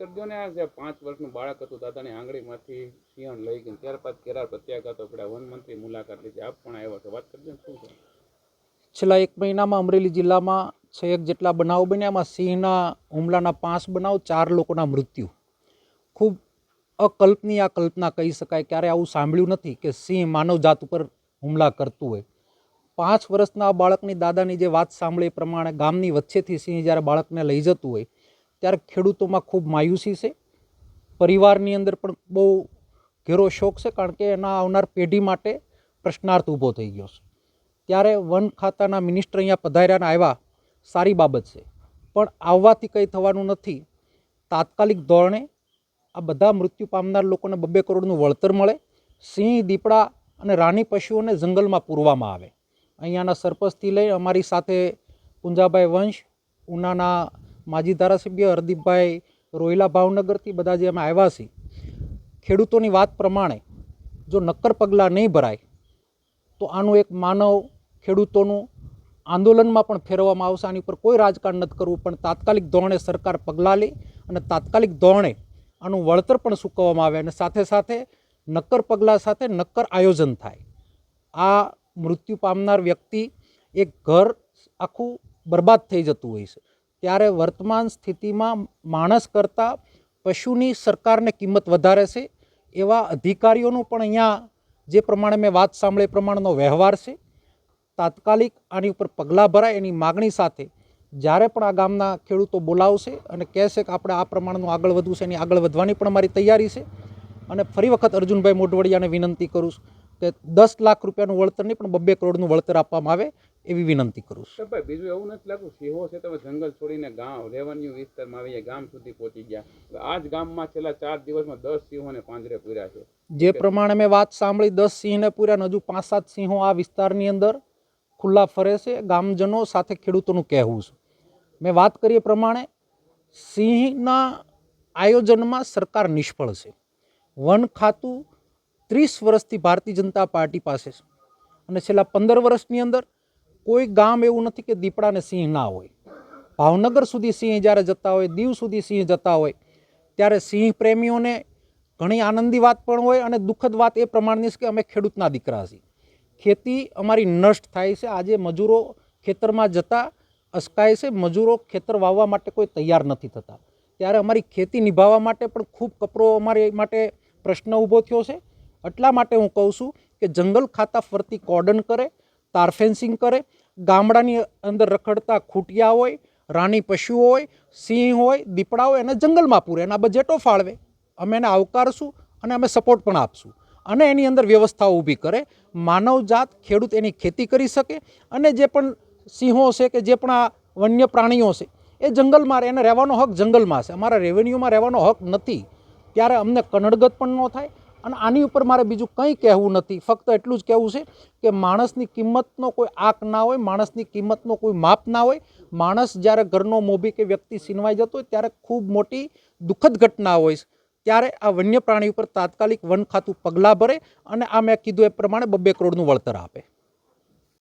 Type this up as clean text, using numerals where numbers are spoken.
કરજો ને, આ જે 5 વર્ષનું બાળક હતું દાદાની આંગળીમાંથી સિંહણ લઈ ગયું, ત્યારબાદ કેરાર પ્રત્યાઘાતો પડ્યા, વન મંત્રી મુલાકાત લીધી, આપ પણ આવ્યા છો, વાત કરજો ને શું છે? છેલ્લા 1 મહિનામાં અમરેલી જિલ્લામાં 6 જેટલા બનાવ બન્યા. એમાં સિંહના હુમલાના 5 બનાવ, 4 લોકોના મૃત્યુ. ખૂબ અકલ્પનીય કલ્પના કહી શકાય. ક્યારે આવું સાંભળ્યું નથી કે સિંહ માનવજાત ઉપર હુમલા કરતું હોય. 5 વર્ષના બાળકની દાદાની જે વાત સાંભળી એ પ્રમાણે ગામની વચ્ચેથી સિંહ જ્યારે બાળકને લઈ જતું હોય ત્યારે ખેડૂતોમાં ખૂબ માયુસી છે. પરિવારની અંદર પણ બહુ ઘેરો શોક છે, કારણ કે એના આવનાર પેઢી માટે પ્રશ્નાર્થ ઊભો થઈ ગયો છે. ત્યારે વન ખાતાના મિનિસ્ટર અહીંયા પધાર્યાને આવ્યા, સારી બાબત છે, પણ આવવાથી કંઈ થવાનું નથી. તાત્કાલિક ધોરણે આ બધા મૃત્યુ પામનાર લોકોને 2 કરોડનું વળતર મળે. સિંહ, દીપડા અને રાની પશુઓને જંગલમાં પૂરવામાં આવે. અહીંયાના સરપંચથી લઈ અમારી સાથે પુંજાભાઈ વંશ, ઉનાના માજી ધારાસભ્ય હરદીપભાઈ રોહિલા ભાવનગરથી બધા જે અમે આવ્યા છીએ, ખેડૂતોની વાત પ્રમાણે જો નક્કર પગલાં નહીં ભરાય તો આનું એક માનવ ખેડૂતોનું આંદોલનમાં પણ ફેરવવામાં આવશે. આની ઉપર કોઈ રાજકારણ નથી કરવું, પણ તાત્કાલિક ધોરણે સરકાર પગલાં લે અને તાત્કાલિક ધોરણે આનું વળતર પણ ચૂકવવામાં આવે અને સાથે સાથે નક્કર પગલાં સાથે નક્કર આયોજન થાય. આ મૃત્યુ પામનાર વ્યક્તિ, એક ઘર આખું બરબાદ થઈ જતું હોય છે. ત્યારે વર્તમાન સ્થિતિમાં માણસ કરતાં પશુની સરકારને કિંમત વધારે છે. એવા અધિકારીઓનું પણ અહીંયા જે પ્રમાણે મેં વાત સાંભળી એ પ્રમાણેનો વ્યવહાર છે. તાત્કાલિક આની ઉપર પગલાં ભરાય એની માગણી સાથે જ્યારે પણ આ ગામના ખેડૂતો બોલાવશે અને કહેશે કે આપણે આ પ્રમાણનું આગળ વધવું છે, એની આગળ વધવાની પણ અમારી તૈયારી છે. અને ફરી વખત અર્જુનભાઈ મોઢવાડિયાને વિનંતી કરું છું કે 10 લાખ રૂપિયાનું વળતર નહીં પણ 2 કરોડનું વળતર આપવામાં આવે એવી વિનંતી કરું છું. ભાઈ, બીજું એવું નથી લાગતું સિંહો છે તમે જંગલ છોડીને ગામ રેવન્યુ વિસ્તારમાં આવી ગામ સુધી પહોંચી ગયા? આ જ ગામમાં છેલ્લા 4 દિવસમાં 10 સિંહોને પાંજરે પૂર્યા છે. જે પ્રમાણે મેં વાત સાંભળી 10 સિંહને પૂર્યા, હજુ 5-7 સિંહો આ વિસ્તારની અંદર ખુલ્લા ફરે છે. ગામજનો સાથે ખેડૂતોનું કહેવું છે. મેં વાત કરી એ પ્રમાણે સિંહના આયોજનમાં સરકાર નિષ્ફળ છે. વન ખાતું 30 વર્ષથી ભારતીય જનતા પાર્ટી પાસે છે અને છેલ્લા 15 વર્ષની અંદર કોઈ ગામ એવું નથી કે દીપડા અને સિંહ ના હોય. ભાવનગર સુધી સિંહ જ્યારે જતા હોય, દીવ સુધી સિંહ જતા હોય, ત્યારે સિંહ પ્રેમીઓને ઘણી આનંદી વાત પણ હોય અને દુઃખદ વાત એ પ્રમાણની છે કે અમે ખેડૂતના દીકરા છીએ. ખેતી અમારી નષ્ટ થાય છે. આજે મજૂરો ખેતરમાં જતા અસકાય છે. મજૂરો ખેતર વાવવા માટે કોઈ તૈયાર નથી થતા. ત્યારે અમારી ખેતી નિભાવવા માટે પણ ખૂબ કપરો અમારી માટે પ્રશ્ન ઊભો થયો છે. એટલા માટે હું કહું છું કે જંગલ ખાતા ફરતી કોર્ડન કરે, તાર ફેન્સિંગ કરે, ગામડાની અંદર રખડતા ખૂટિયા હોય, રાની પશુઓ હોય, સિંહ હોય, દીપડા હોય, એને જંગલમાં પૂરે, એના બજેટો ફાળવે. અમે એને આવકારશું અને અમે સપોર્ટ પણ આપશું અને એની અંદર વ્યવસ્થાઓ ઊભી કરે. માનવજાત, ખેડૂત એની ખેતી કરી શકે અને જે પણ સિંહો છે કે જે પણ આ વન્ય પ્રાણીઓ છે એ જંગલમાં રહે, એને રહેવાનો હક જંગલમાં છે. અમારા રેવન્યુમાં રહેવાનો હક નથી. ત્યારે અમને કનડગત પણ ન થાય. અને આની ઉપર મારે બીજું કંઈ કહેવું નથી. ફક્ત એટલું જ કહેવું છે કે માણસની કિંમતનો કોઈ આંક ના હોય, માણસની કિંમતનો કોઈ માપ ના હોય. માણસ જ્યારે ઘરનો મોભી કે વ્યક્તિ છીનવાઈ જતો હોય ત્યારે ખૂબ મોટી દુઃખદ ઘટના હોય છે. ત્યારે આ વન્ય પ્રાણી ઉપર તાત્કાલિક વન ખાતું પગલાં ભરે અને આ મેં કીધું એ પ્રમાણે 2 કરોડનું વળતર આપે.